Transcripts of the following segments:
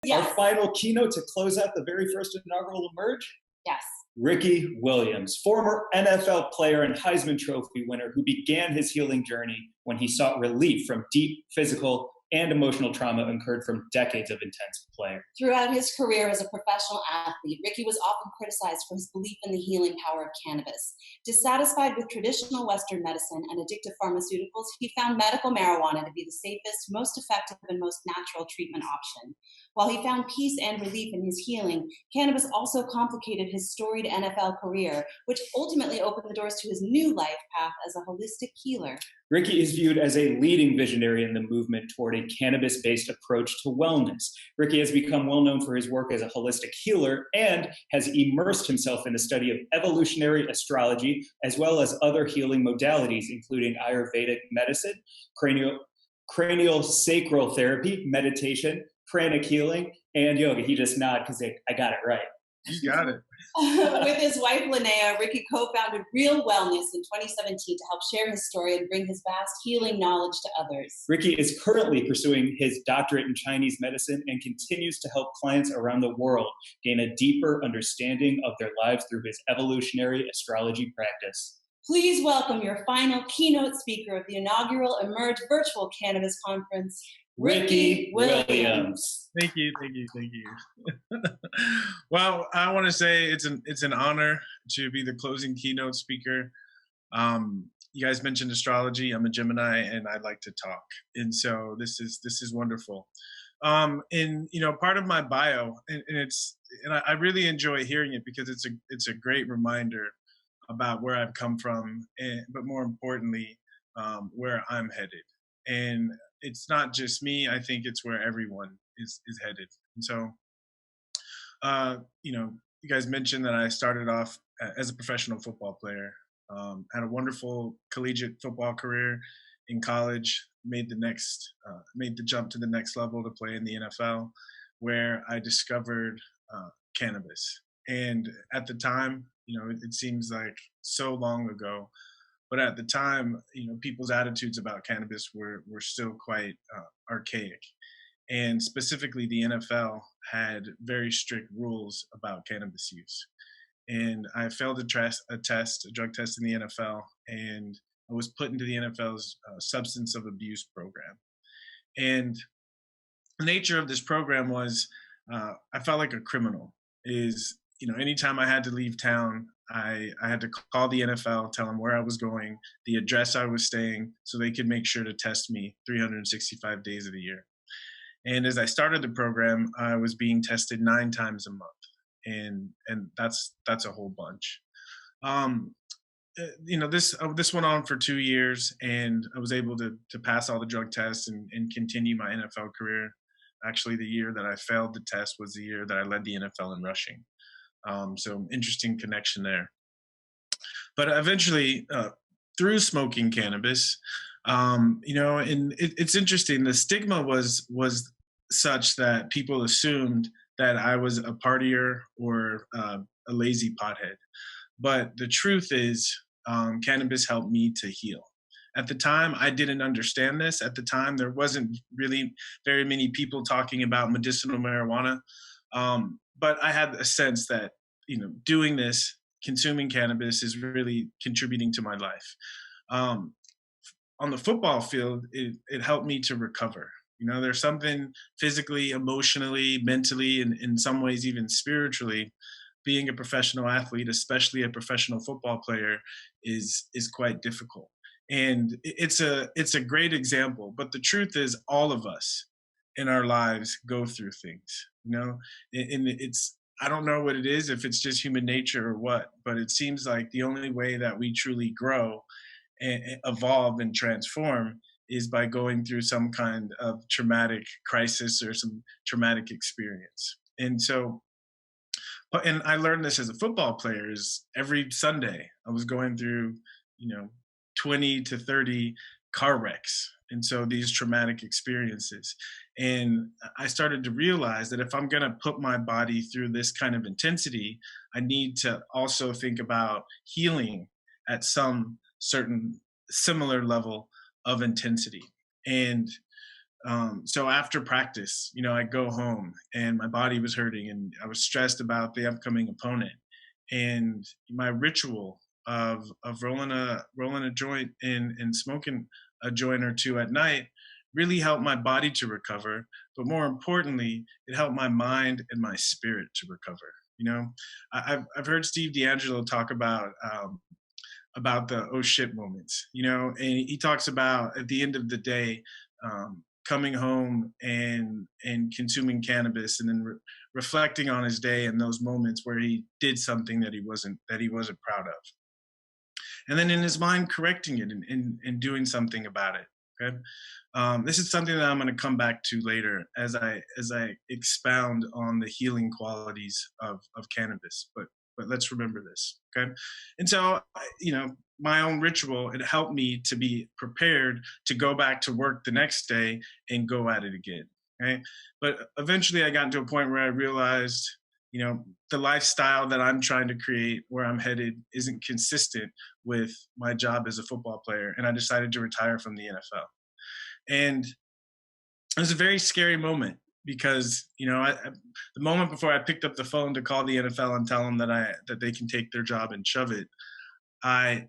Our Yes. final keynote to close out the very first inaugural Emerge, Yes. Ricky Williams, former NFL player and Heisman Trophy winner who began his healing journey when he sought relief from deep physical and emotional trauma incurred from decades of intense play. Throughout his career as a professional athlete, Ricky was often criticized for his belief in the healing power of cannabis. Dissatisfied with traditional Western medicine and addictive pharmaceuticals, he found medical marijuana to be the safest, most effective, and most natural treatment option. While he found peace and relief in his healing, cannabis also complicated his storied NFL career, which ultimately opened the doors to his new life path as a holistic healer. Ricky is viewed as a leading visionary in the movement toward a cannabis based approach to wellness. Ricky has become well known for his work as a holistic healer and has immersed himself in the study of evolutionary astrology, as well as other healing modalities, including Ayurvedic medicine, cranial sacral therapy, meditation, pranic healing, and yoga. He just nodded because I got it right. You got it. With his wife, Linnea, Ricky co-founded Real Wellness in 2017 to help share his story and bring his vast healing knowledge to others. Ricky is currently pursuing his doctorate in Chinese medicine and continues to help clients around the world gain a deeper understanding of their lives through his evolutionary astrology practice. Please welcome your final keynote speaker of the inaugural Emerge Virtual Cannabis Conference, Ricky Williams. Thank you. Well, I want to say it's an honor to be the closing keynote speaker. You guys mentioned astrology. I'm a Gemini, and I like to talk, and so this is wonderful. And part of my bio, and I really enjoy hearing it because it's a great reminder about where I've come from, but more importantly, where I'm headed. And it's not just me. I think it's where everyone is headed. And so, you guys mentioned that I started off as a professional football player. Had a wonderful collegiate football career in college. Made the jump to the next level to play in the NFL, where I discovered cannabis. And at the time, it seems like so long ago, but at the time, people's attitudes about cannabis were still quite archaic. And specifically, the NFL had very strict rules about cannabis use. And I failed a drug test in the NFL, and I was put into the NFL's substance of abuse program. And the nature of this program was I felt like a criminal. Anytime I had to leave town, I had to call the NFL, tell them where I was going, the address I was staying, so they could make sure to test me 365 days of the year. And as I started the program, I was being tested 9 times a month, and that's a whole bunch. This went on for 2 years, and I was able to pass all the drug tests and continue my NFL career. Actually, the year that I failed the test was the year that I led the NFL in rushing. So interesting connection there. But eventually, through smoking cannabis, and it's interesting. The stigma was such that people assumed that I was a partier or a lazy pothead. But the truth is, cannabis helped me to heal. At the time, I didn't understand this. At the time, there wasn't really very many people talking about medicinal marijuana. But I had a sense that, doing this, consuming cannabis is really contributing to my life. On the football field, it helped me to recover. There's something physically, emotionally, mentally, and in some ways even spiritually, being a professional athlete, especially a professional football player, is quite difficult. And it's a great example. But the truth is, all of us in our lives go through things, and I don't know what it is, if it's just human nature or what, but it seems like the only way that we truly grow and evolve and transform is by going through some kind of traumatic crisis or some traumatic experience. And so, and I learned this as a football player, is every Sunday I was going through, 20 to 30 car wrecks. And so these traumatic experiences. And I started to realize that if I'm going to put my body through this kind of intensity, I need to also think about healing at some certain similar level of intensity. And So after practice, I go home and my body was hurting and I was stressed about the upcoming opponent. And my ritual of rolling a joint and smoking a joint or two at night really helped my body to recover. But more importantly, it helped my mind and my spirit to recover. I've heard Steve D'Angelo talk about the oh shit moments, and he talks about at the end of the day, coming home and consuming cannabis and then reflecting on his day and those moments where he did something that he wasn't proud of, and then in his mind correcting it and doing something about it. Okay. This is something that I'm going to come back to later as I expound on the healing qualities of cannabis. But let's remember this. Okay. And so, my own ritual, it helped me to be prepared to go back to work the next day and go at it again. Right. But eventually I got into a point where I realized, the lifestyle that I'm trying to create, where I'm headed, isn't consistent with my job as a football player. And I decided to retire from the NFL. And it was a very scary moment because, the moment before I picked up the phone to call the NFL and tell them that they can take their job and shove it, I,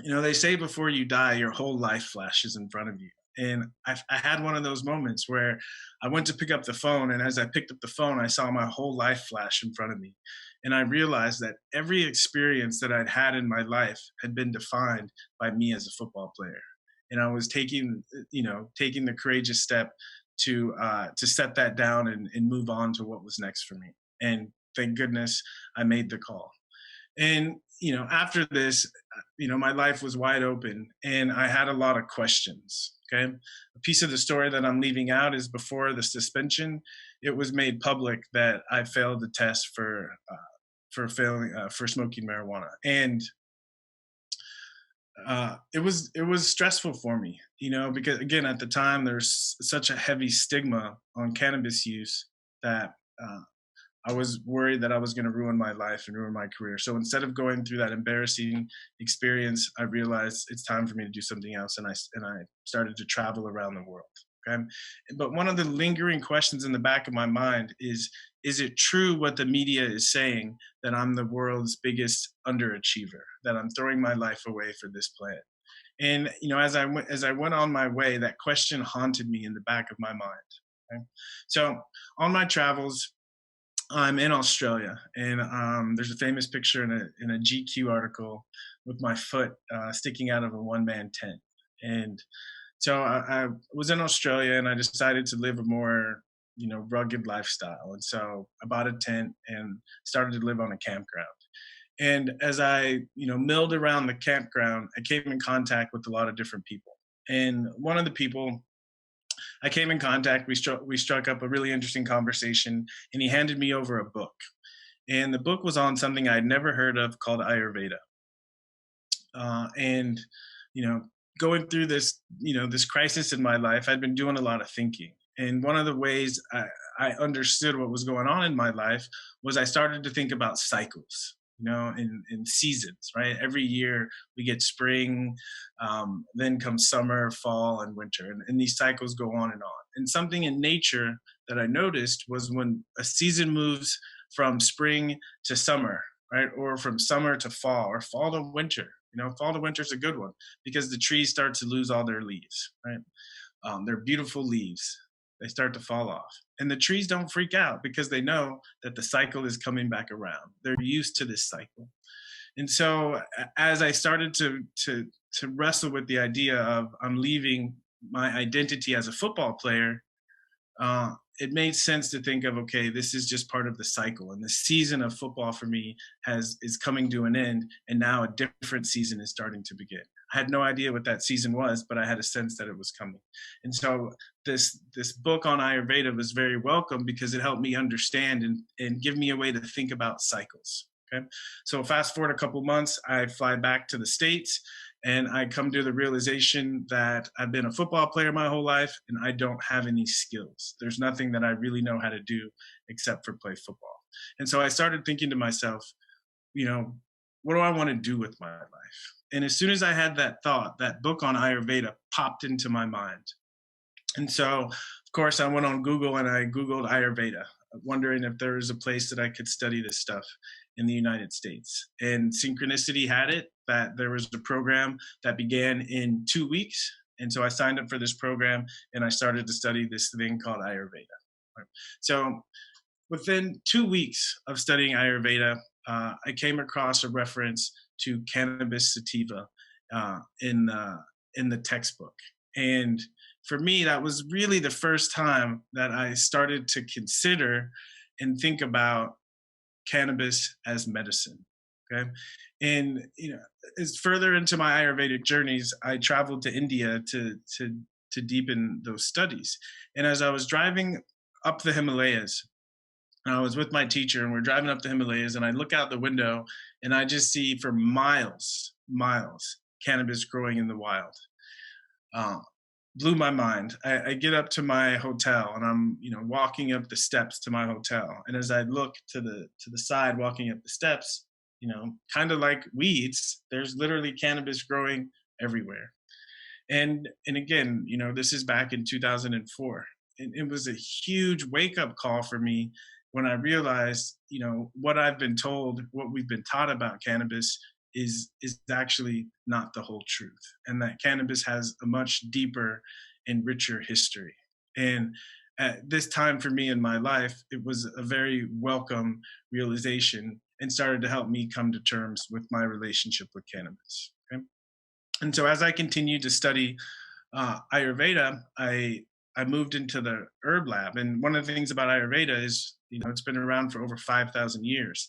they say before you die, your whole life flashes in front of you. And I had one of those moments where I went to pick up the phone, and as I picked up the phone, I saw my whole life flash in front of me. And I realized that every experience that I'd had in my life had been defined by me as a football player. And I was taking the courageous step to set that down and move on to what was next for me. And thank goodness I made the call. And after this, my life was wide open and I had a lot of questions. Okay. A piece of the story that I'm leaving out is before the suspension, it was made public that I failed the test for smoking marijuana. And it was stressful for me, because again, at the time, there's such a heavy stigma on cannabis use that I was worried that I was going to ruin my life and ruin my career. So instead of going through that embarrassing experience, I realized it's time for me to do something else, and I started to travel around the world. Okay, but one of the lingering questions in the back of my mind is it true what the media is saying, that I'm the world's biggest underachiever, that I'm throwing my life away for this plan? And as I went on my way, that question haunted me in the back of my mind. Okay? So on my travels, I'm in Australia, and there's a famous picture in a GQ article with my foot sticking out of a one-man tent. And so I was in Australia, and I decided to live a more rugged lifestyle. And so I bought a tent and started to live on a campground. And as I milled around the campground, I came in contact with a lot of different people. And one of the people I came in contact, we struck up a really interesting conversation, and he handed me over a book. And the book was on something I'd never heard of called Ayurveda. And going through this crisis in my life, I'd been doing a lot of thinking. And one of the ways I understood what was going on in my life was I started to think about cycles, in seasons, right? Every year we get spring, then comes summer, fall, and winter. And these cycles go on and on. And something in nature that I noticed was when a season moves from spring to summer, right? Or from summer to fall, or fall to winter. Fall to winter is a good one because the trees start to lose all their leaves, right? They're beautiful leaves. They start to fall off. And the trees don't freak out because they know that the cycle is coming back around. They're used to this cycle. And so as I started to wrestle with the idea of I'm leaving my identity as a football player, it made sense to think of, okay, this is just part of the cycle. And the season of football for me is coming to an end. And now a different season is starting to begin. I had no idea what that season was, but I had a sense that it was coming. And so this book on Ayurveda was very welcome because it helped me understand and give me a way to think about cycles. Okay. So fast forward a couple months, I fly back to the States, and I come to the realization that I've been a football player my whole life and I don't have any skills. There's nothing that I really know how to do except for play football. And so I started thinking to myself, what do I want to do with my life? And as soon as I had that thought, that book on Ayurveda popped into my mind. And so, of course, I went on Google and I Googled Ayurveda, wondering if there was a place that I could study this stuff in the United States. And synchronicity had it that there was a program that began in 2 weeks. And so I signed up for this program and I started to study this thing called Ayurveda. Right. So within 2 weeks of studying Ayurveda, I came across a reference to cannabis sativa in the textbook. And for me, that was really the first time that I started to consider and think about cannabis as medicine. Okay. And as further into my Ayurvedic journeys, I traveled to India to deepen those studies. And as I was driving up the Himalayas, and I was with my teacher and we're driving up the Himalayas, and I look out the window and I just see for miles, cannabis growing in the wild. Uh, Blew my mind. I get up to my hotel and I'm, walking up the steps to my hotel. And as I look to the side, walking up the steps, kind of like weeds, there's literally cannabis growing everywhere. And again, this is back in 2004. And it was a huge wake up call for me when I realized, what I've been told, what we've been taught about cannabis is actually not the whole truth, and that cannabis has a much deeper and richer history. And at this time for me in my life, it was a very welcome realization and started to help me come to terms with my relationship with cannabis. Okay? And so as I continued to study Ayurveda, I moved into the herb lab. And one of the things about Ayurveda is, it's been around for over 5,000 years.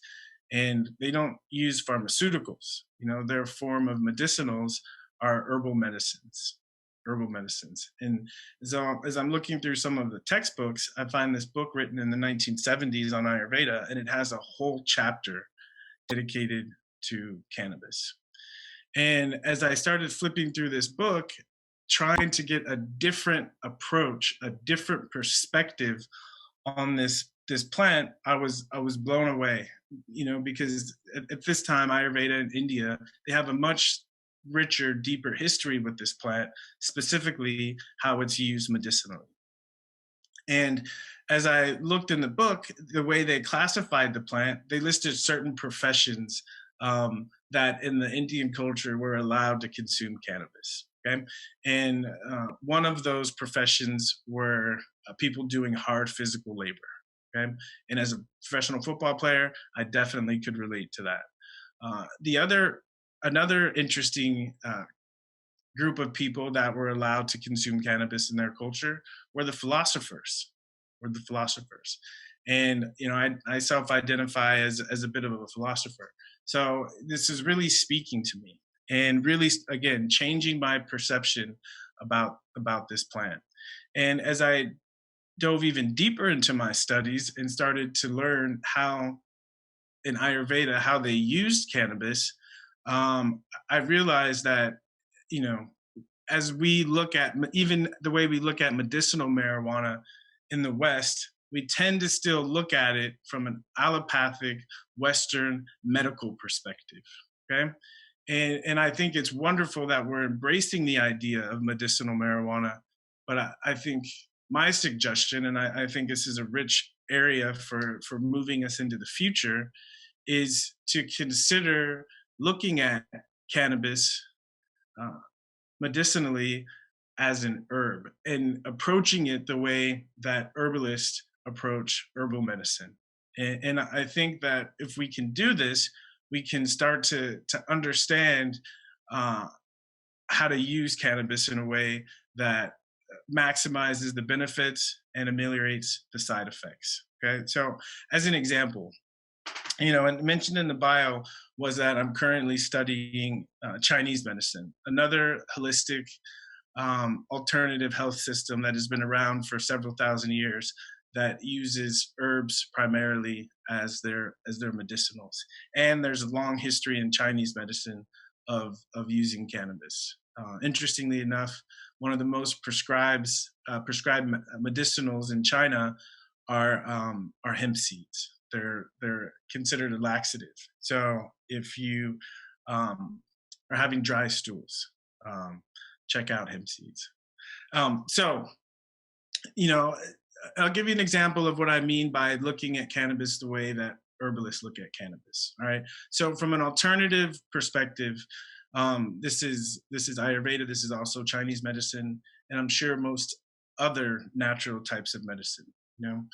And they don't use pharmaceuticals. Their form of medicinals are herbal medicines. And so as I'm looking through some of the textbooks, I find this book written in the 1970s on Ayurveda, and it has a whole chapter dedicated to cannabis. And as I started flipping through this book, trying to get a different approach, a different perspective on this plant, I was blown away, because at this time, Ayurveda in India, they have a much richer, deeper history with this plant, specifically how it's used medicinally. And as I looked in the book, the way they classified the plant, they listed certain professions that in the Indian culture were allowed to consume cannabis. Okay. And one of those professions were people doing hard physical labor. Okay. And as a professional football player, I definitely could relate to that. Another interesting group of people that were allowed to consume cannabis in their culture were the philosophers. And I self-identify as a bit of a philosopher. So this is really speaking to me and really, again, changing my perception about this plant. And as I dove even deeper into my studies and started to learn how in Ayurveda how they used cannabis, I realized that as we look at even the way we look at medicinal marijuana in the West, we tend to still look at it from an allopathic Western medical perspective. Okay. And I think it's wonderful that we're embracing the idea of medicinal marijuana. But I think my suggestion, and I think this is a rich area for moving us into the future, is to consider looking at cannabis medicinally as an herb and approaching it the way that herbalists approach herbal medicine. And I think that if we can do this, we can start to understand how to use cannabis in a way that maximizes the benefits and ameliorates the side effects. Okay, so as an example, and mentioned in the bio was that I'm currently studying Chinese medicine, another holistic alternative health system that has been around for several thousand years that uses herbs primarily as their medicinals. And there's a long history in Chinese medicine of using cannabis. Interestingly enough, one of the most prescribed medicinals in China are hemp seeds. They're considered a laxative. So if you are having dry stools, check out hemp seeds. So you know, I'll give you an example of what I mean by looking at cannabis the way that herbalists look at cannabis. All right. So from an alternative perspective, this is Ayurveda. This is also Chinese medicine, and I'm sure most other natural types of medicine. You know,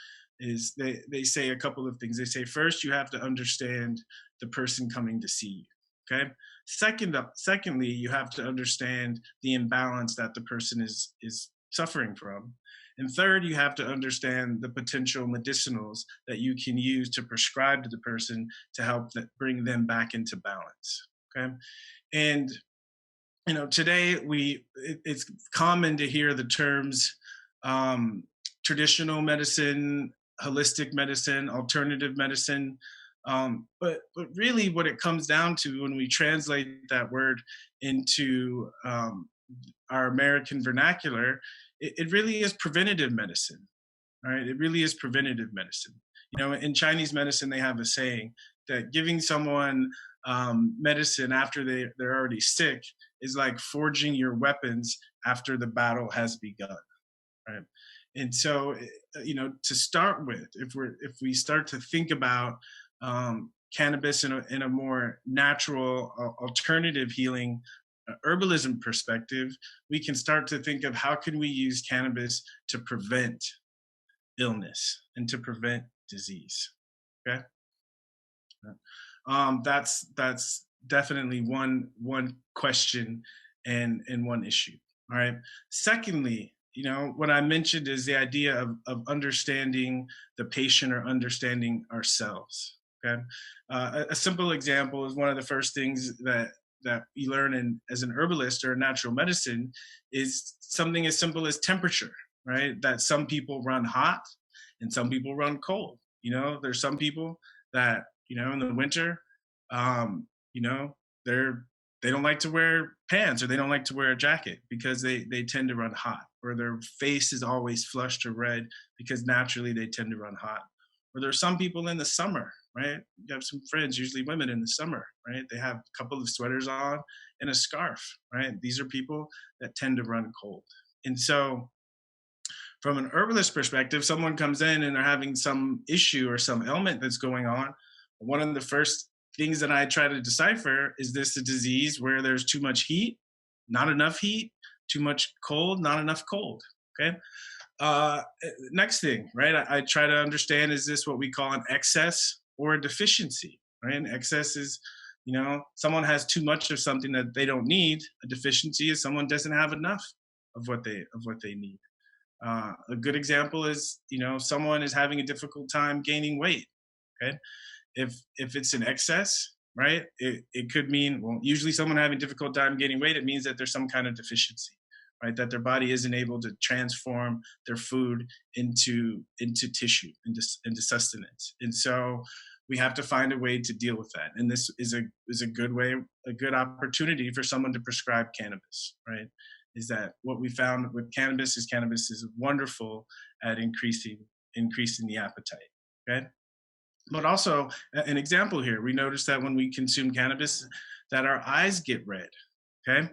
is they say a couple of things. They say first you have to understand the person coming to see you. Okay. Secondly, you have to understand the imbalance that the person is suffering from. And third, you have to understand the potential medicinals that you can use to prescribe to the person to help bring them back into balance. Okay. And, today it's common to hear the terms traditional medicine, holistic medicine, alternative medicine. But really, what it comes down to when we translate that word into our American vernacular, it really is preventative medicine, right? It really is preventative medicine. In Chinese medicine, they have a saying that giving someone medicine after they're already sick is like forging your weapons after the battle has begun, right? And so, to start with, if we start to think about cannabis in a more natural, alternative healing herbalism perspective, we can start to think of how can we use cannabis to prevent illness and to prevent disease. Okay, that's definitely one question and one issue. All right. Secondly, what I mentioned is the idea of understanding the patient or understanding ourselves. Okay, a simple example is one of the first things that you learn as an herbalist or natural medicine is something as simple as temperature, right? That some people run hot and some people run cold. There's some people that, in the winter, you know, they don't like to wear pants or they don't like to wear a jacket because they tend to run hot, or their face is always flushed or red because naturally they tend to run hot. Or there's some people in the summer, right? You have some friends, usually women in the summer, right? They have a couple of sweaters on and a scarf, right? These are people that tend to run cold. And so from an herbalist perspective, someone comes in and they're having some issue or some ailment that's going on. One of the first things that I try to decipher is this a disease where there's too much heat, not enough heat, too much cold, not enough cold. Okay. Next thing, right? I try to understand, is this what we call an excess or a deficiency, right? An excess is, someone has too much of something that they don't need. A deficiency is someone doesn't have enough of what they need. A good example is, someone is having a difficult time gaining weight. Okay. If it's an excess, right, it could mean, well, usually someone having a difficult time gaining weight, it means that there's some kind of deficiency, right? That their body isn't able to transform their food into tissue, into sustenance. And so we have to find a way to deal with that. And this is a good opportunity for someone to prescribe cannabis, right? Is that what we found with cannabis is wonderful at increasing the appetite. Okay. But also an example here, we notice that when we consume cannabis, that our eyes get red. Okay.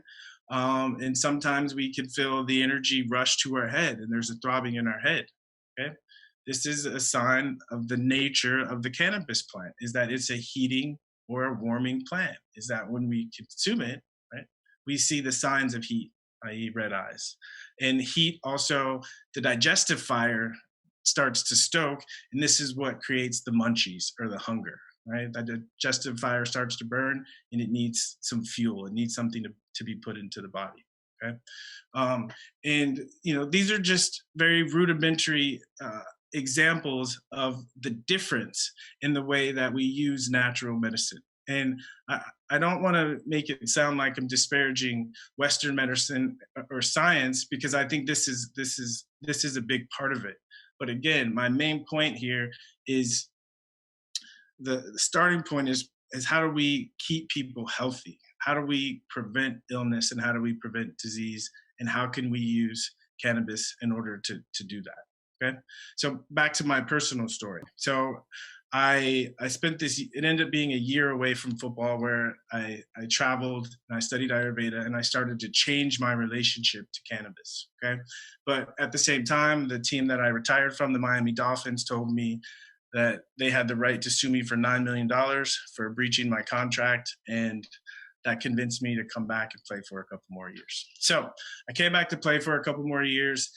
And sometimes we can feel the energy rush to our head and there's a throbbing in our head. Okay. This is a sign of the nature of the cannabis plant, is that it's a heating or a warming plant. Is that when we consume it, right, we see the signs of heat, i.e. red eyes. And heat also, the digestive fire starts to stoke, and this is what creates the munchies or the hunger, right? That digestive fire starts to burn and it needs some fuel. It needs something to be put into the body. Okay. And these are just very rudimentary examples of the difference in the way that we use natural medicine. And I don't want to make it sound like I'm disparaging Western medicine or science, because I think this is a big part of it. But again, my main point here is the starting point is how do we keep people healthy? How do we prevent illness and how do we prevent disease? And how can we use cannabis in order to do that? Okay. So back to my personal story. So I spent it ended up being a year away from football where I traveled and I studied Ayurveda and I started to change my relationship to cannabis. Okay. But at the same time, the team that I retired from, the Miami Dolphins, told me that they had the right to sue me for $9 million for breaching my contract. And that convinced me to come back and play for a couple more years. So I came back to play for a couple more years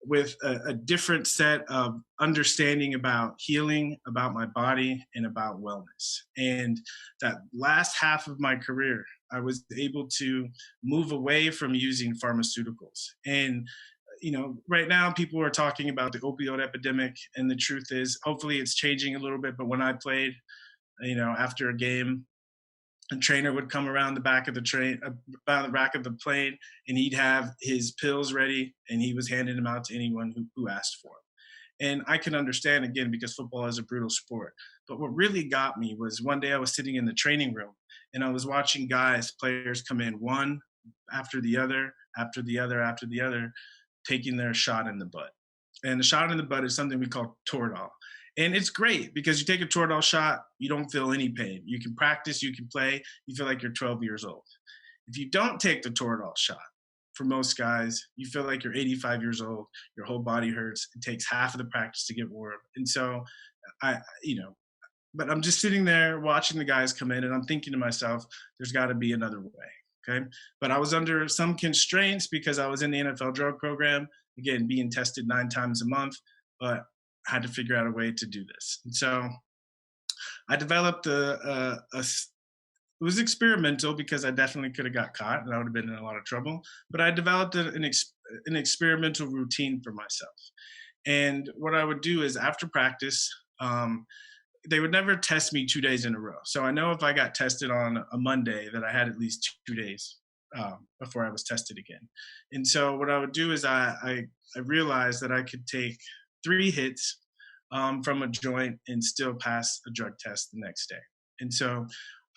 with a different set of understanding about healing, about my body, and about wellness. And that last half of my career, I was able to move away from using pharmaceuticals. And right now people are talking about the opioid epidemic, and the truth is, hopefully it's changing a little bit. But when I played, after a game, a trainer would come around the back of the plane, and he'd have his pills ready, and he was handing them out to anyone who asked for them. And I can understand, again, because football is a brutal sport. But what really got me was one day I was sitting in the training room, and I was watching players come in one after the other, after the other, after the other, taking their shot in the butt. And the shot in the butt is something we call Toradol. And it's great because you take a Toradol shot, you don't feel any pain. You can practice, you can play, you feel like you're 12 years old. If you don't take the Toradol shot, for most guys, you feel like you're 85 years old, your whole body hurts, it takes half of the practice to get warm. And so but I'm just sitting there watching the guys come in, and I'm thinking to myself, there's got to be another way. Okay. But I was under some constraints because I was in the NFL drug program, again, being tested 9 times a month, but I had to figure out a way to do this. And so I developed it was experimental because I definitely could have got caught and I would have been in a lot of trouble, but I developed an experimental routine for myself. And what I would do is after practice, they would never test me 2 days in a row. So I know if I got tested on a Monday that I had at least 2 days before I was tested again. And so what I would do is I realized that I could take 3 hits from a joint and still pass a drug test the next day. And so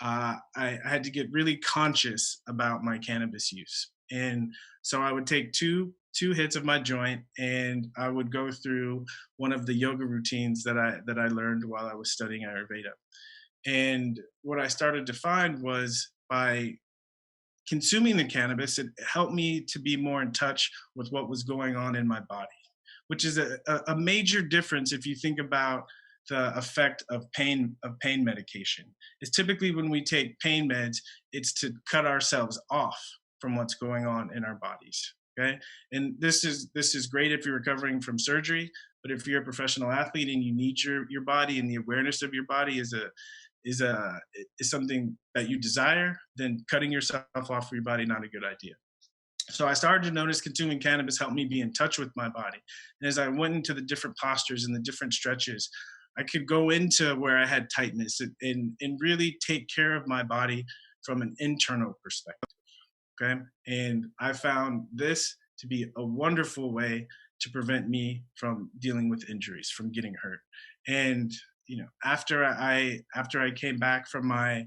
I had to get really conscious about my cannabis use. And so I would take two hits of my joint, and I would go through one of the yoga routines that I learned while I was studying Ayurveda. And what I started to find was by consuming the cannabis, it helped me to be more in touch with what was going on in my body, which is a major difference if you think about the effect of pain medication. It's typically when we take pain meds, it's to cut ourselves off from what's going on in our bodies. Okay, and this is great if you're recovering from surgery, but if you're a professional athlete and you need your body, and the awareness of your body is something that you desire, then cutting yourself off from your body, not a good idea. So I started to notice consuming cannabis helped me be in touch with my body. And as I went into the different postures and the different stretches, I could go into where I had tightness and really take care of my body from an internal perspective. Okay. And I found this to be a wonderful way to prevent me from dealing with injuries, from getting hurt. And, after I came back from my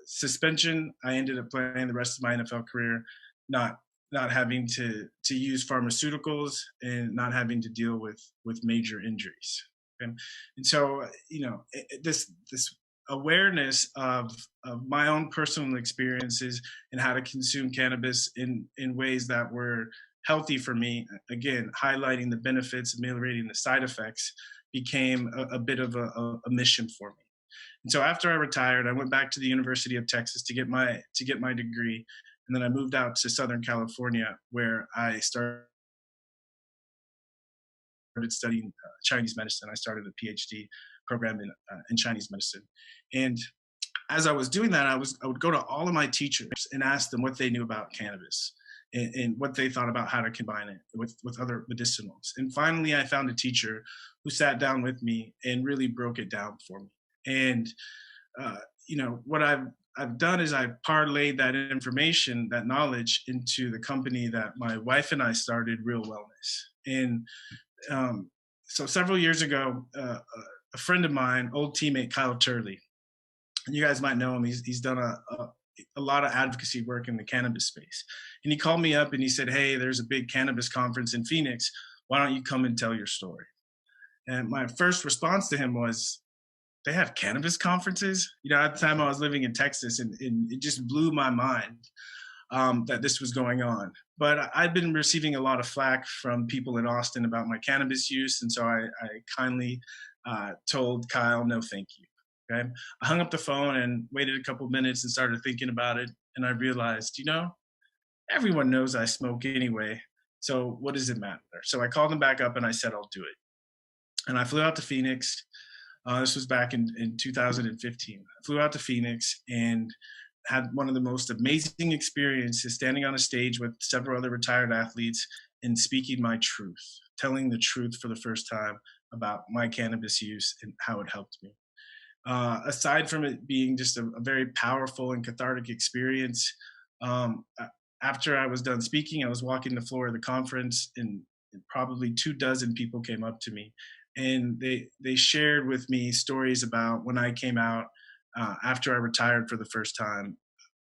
suspension, I ended up playing the rest of my NFL career, not having to use pharmaceuticals and not having to deal with major injuries. Okay? And so, this awareness of my own personal experiences and how to consume cannabis in ways that were healthy for me, again, highlighting the benefits, ameliorating the side effects, became a bit of a mission for me. And so after I retired, I went back to the University of Texas to get my degree. And then I moved out to Southern California, where I started studying Chinese medicine. I started a PhD program in Chinese medicine. And as I was doing that, I would go to all of my teachers and ask them what they knew about cannabis and what they thought about how to combine it with other medicinals. And finally, I found a teacher who sat down with me and really broke it down for me. And what I've done is I parlayed that information, that knowledge, into the company that my wife and I started, Real Wellness. And so several years ago, a friend of mine, old teammate Kyle Turley, and you guys might know him. He's done a lot of advocacy work in the cannabis space. And he called me up and he said, "Hey, there's a big cannabis conference in Phoenix. Why don't you come and tell your story?" And my first response to him was, they have cannabis conferences. At the time I was living in Texas, and it just blew my mind that this was going on. But I've been receiving a lot of flack from people in Austin about my cannabis use, and so I kindly told Kyle, no, thank you. Okay, I hung up the phone and waited a couple minutes and started thinking about it, and I realized, everyone knows I smoke anyway, so what does it matter? So I called him back up and I said, I'll do it. And I flew out to Phoenix. This was back in 2015. I flew out to Phoenix and had one of the most amazing experiences standing on a stage with several other retired athletes and speaking my truth, telling the truth for the first time about my cannabis use and how it helped me. Aside from it being just a very powerful and cathartic experience, after I was done speaking, I was walking the floor of the conference, and probably 24 people came up to me, and they shared with me stories about when I came out after I retired for the first time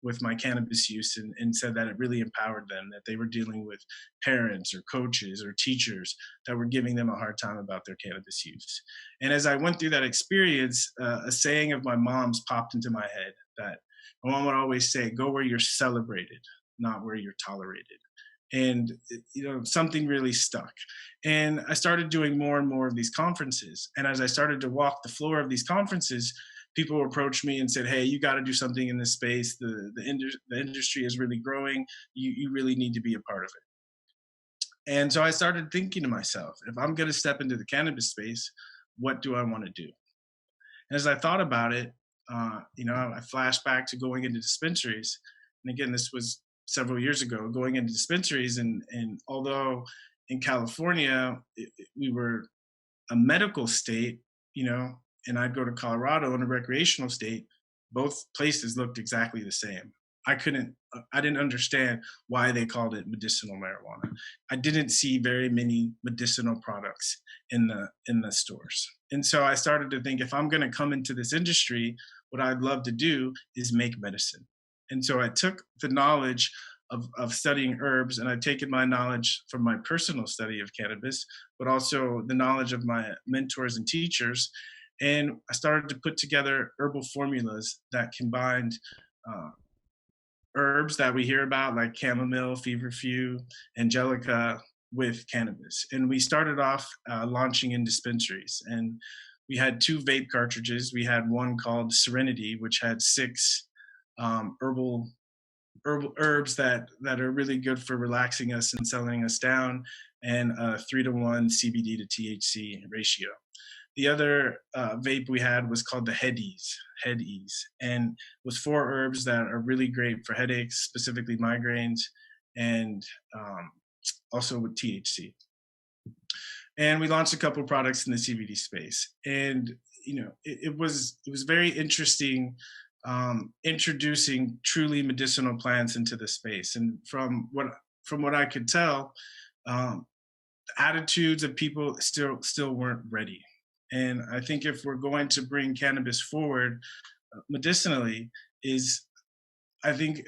with my cannabis use, and said that it really empowered them, that they were dealing with parents or coaches or teachers that were giving them a hard time about their cannabis use. And as I went through that experience, a saying of my mom's popped into my head that my mom would always say, go where you're celebrated, not where you're tolerated. And something really stuck. And I started doing more and more of these conferences. And as I started to walk the floor of these conferences, people approached me and said, hey, you got to do something in this space. The industry is really growing. You really need to be a part of it. And so I started thinking to myself, if I'm going to step into the cannabis space, what do I want to do? And as I thought about it, I flashed back to going into dispensaries. And again, this was several years ago, going into dispensaries. And although in California, we were a medical state, and I'd go to Colorado in a recreational state, both places looked exactly the same. I didn't understand why they called it medicinal marijuana. I didn't see very many medicinal products in the stores. And so I started to think, if I'm going to come into this industry, what I'd love to do is make medicine. And so I took the knowledge of studying herbs, and I've taken my knowledge from my personal study of cannabis, but also the knowledge of my mentors and teachers. And I started to put together herbal formulas that combined herbs that we hear about, like chamomile, feverfew, angelica, with cannabis. And we started off launching in dispensaries. And we had 2 vape cartridges. We had one called Serenity, which had 6 herbal herbs that are really good for relaxing us and settling us down, and a 3-to-1 CBD to THC ratio. The other vape we had was called the Head Ease, and was 4 herbs that are really great for headaches, specifically migraines, and also with THC. And we launched a couple of products in the CBD space, and it was very interesting introducing truly medicinal plants into the space. And from what I could tell, attitudes of people still weren't ready. And I think if we're going to bring cannabis forward medicinally, I think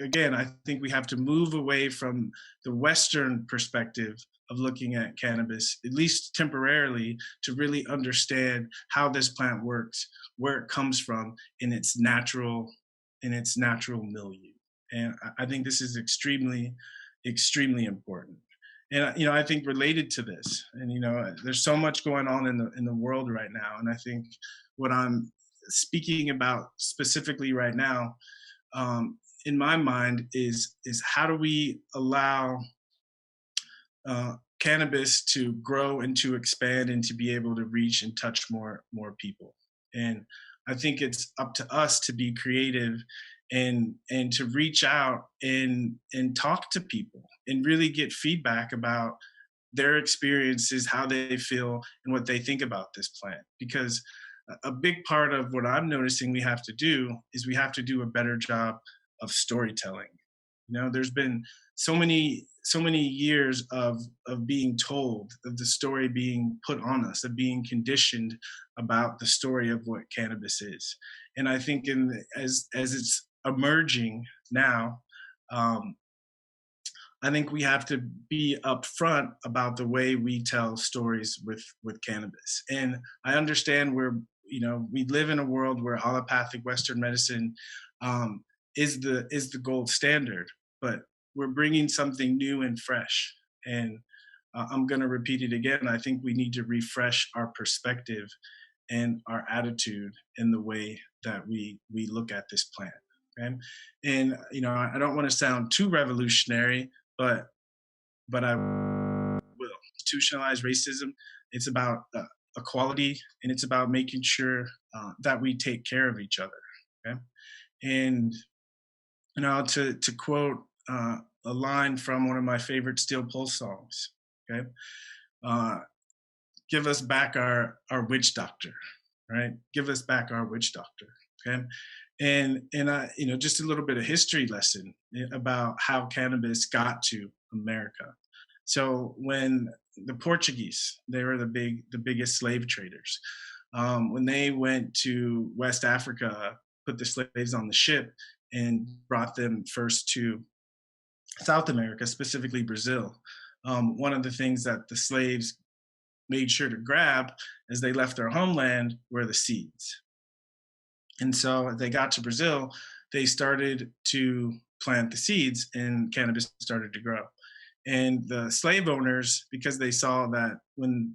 we have to move away from the Western perspective of looking at cannabis, at least temporarily, to really understand how this plant works, where it comes from in its natural milieu. And I think this is extremely, extremely important. And I think related to this, and there's so much going on in the world right now, and I think what I'm speaking about specifically right now, in my mind, is how do we allow cannabis to grow and to expand and to be able to reach and touch more people. And I think it's up to us to be creative and to reach out and talk to people and really get feedback about their experiences, how they feel, and what they think about this plant. Because a big part of what I'm noticing we have to do is we have to do a better job of storytelling. There's been so many years of being told, of the story being put on us, of being conditioned about the story of what cannabis is. And I think as it's emerging now, I think we have to be upfront about the way we tell stories with cannabis. And I understand we're we live in a world where allopathic Western medicine is the gold standard, but we're bringing something new and fresh. And I'm going to repeat it again. I think we need to refresh our perspective and our attitude in the way that we look at this plant. Okay? And I don't want to sound too revolutionary, but I will. Institutionalized racism. It's about equality, and it's about making sure that we take care of each other. Okay? And to quote a line from one of my favorite Steel Pulse songs. Okay, give us back our witch doctor, right? Give us back our witch doctor. Okay, and I just a little bit of history lesson about how cannabis got to America. So when the Portuguese, they were the biggest slave traders. When they went to West Africa, put the slaves on the ship and brought them first to South America, specifically Brazil. One of the things that the slaves made sure to grab as they left their homeland were the seeds. And so they got to Brazil, they started to plant the seeds and cannabis started to grow. And the slave owners, because they saw that when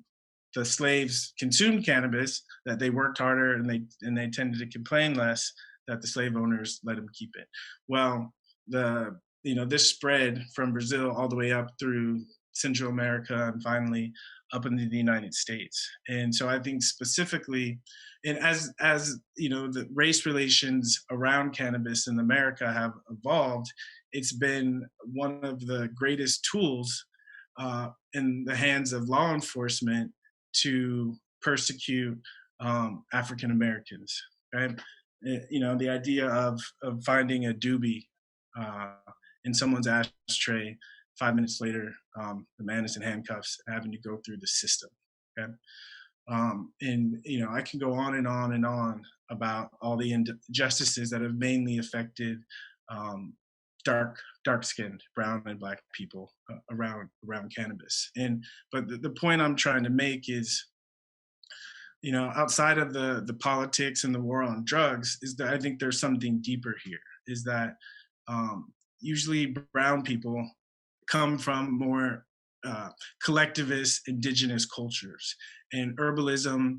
the slaves consumed cannabis, that they worked harder and they tended to complain less, that the slave owners let them keep it. Well, this spread from Brazil all the way up through Central America and finally up into the United States. And so I think specifically, and as the race relations around cannabis in America have evolved, it's been one of the greatest tools in the hands of law enforcement to persecute African Americans. Right? The idea of finding a doobie in someone's ashtray, 5 minutes later, the man is in handcuffs and having to go through the system. Okay, I can go on and on and on about all the injustices that have mainly affected dark-skinned, brown and black people around cannabis. But the point I'm trying to make is, outside of the politics and the war on drugs, is that I think there's something deeper here. Is that usually brown people come from more collectivist indigenous cultures, and herbalism,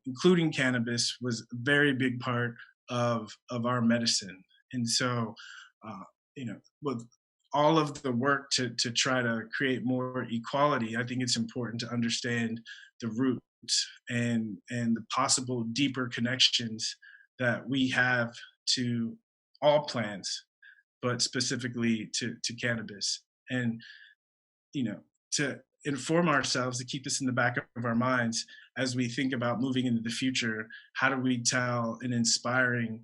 including cannabis, was a very big part of our medicine. And so, with all of the work to try to create more equality, I think it's important to understand the roots and the possible deeper connections that we have to all plants, but specifically to cannabis. And to inform ourselves, to keep this in the back of our minds as we think about moving into the future. How do we tell an inspiring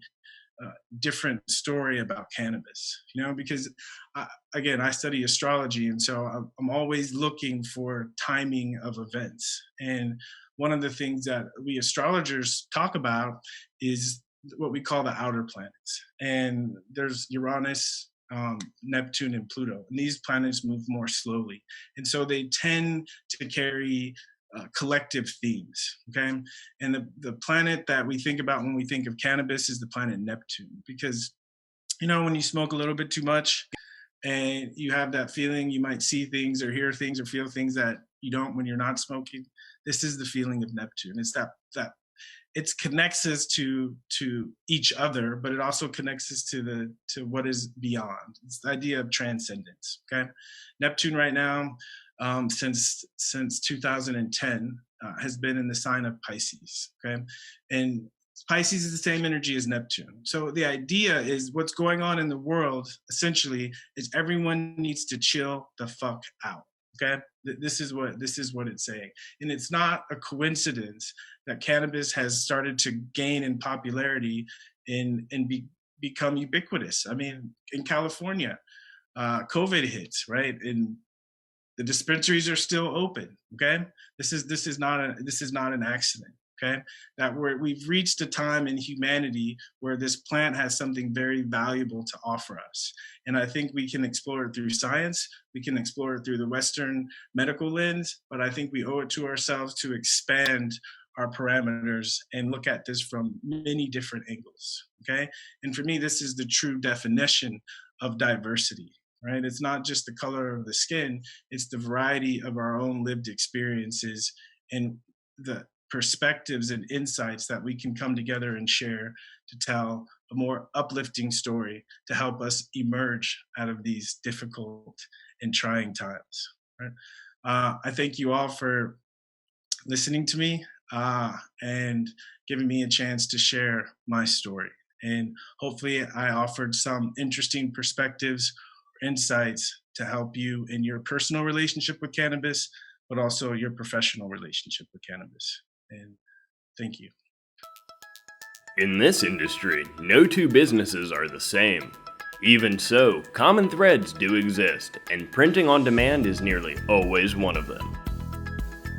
different story about cannabis? Because I study astrology, and so I'm always looking for timing of events. And one of the things that we astrologers talk about is what we call the outer planets. And there's Uranus, Neptune, and Pluto. And these planets move more slowly. And so they tend to carry collective themes, okay? And the planet that we think about when we think of cannabis is the planet Neptune. Because, when you smoke a little bit too much and you have that feeling, you might see things or hear things or feel things that you don't when you're not smoking. This is the feeling of Neptune. It's that it connects us to each other, but it also connects us to what is beyond. It's the idea of transcendence. Okay, Neptune right now, since 2010, has been in the sign of Pisces. Okay, and Pisces is the same energy as Neptune. So the idea is what's going on in the world essentially is everyone needs to chill the fuck out. Okay, this is what it's saying, and it's not a coincidence that cannabis has started to gain in popularity and become ubiquitous. I mean, in California, COVID hits, right, and the dispensaries are still open. Okay, this is not an accident. Okay, that we've reached a time in humanity where this plant has something very valuable to offer us. And I think we can explore it through science, we can explore it through the Western medical lens, but I think we owe it to ourselves to expand our parameters and look at this from many different angles. Okay. And for me, this is the true definition of diversity, right? It's not just the color of the skin, it's the variety of our own lived experiences and the perspectives and insights that we can come together and share to tell a more uplifting story to help us emerge out of these difficult and trying times. Right? I thank you all for listening to me and giving me a chance to share my story. And hopefully, I offered some interesting perspectives or insights to help you in your personal relationship with cannabis, but also your professional relationship with cannabis. And thank you. In this industry, no two businesses are the same. Even so, common threads do exist, and printing on demand is nearly always one of them.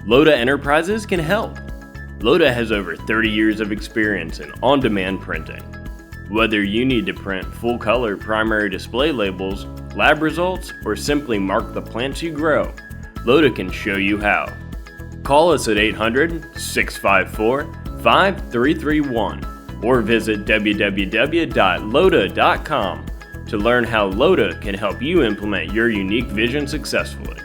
Loda Enterprises can help. Loda has over 30 years of experience in on-demand printing. Whether you need to print full-color primary display labels, lab results, or simply mark the plants you grow, Loda can show you how. Call us at 800-654-5331 or visit www.loda.com to learn how Loda can help you implement your unique vision successfully.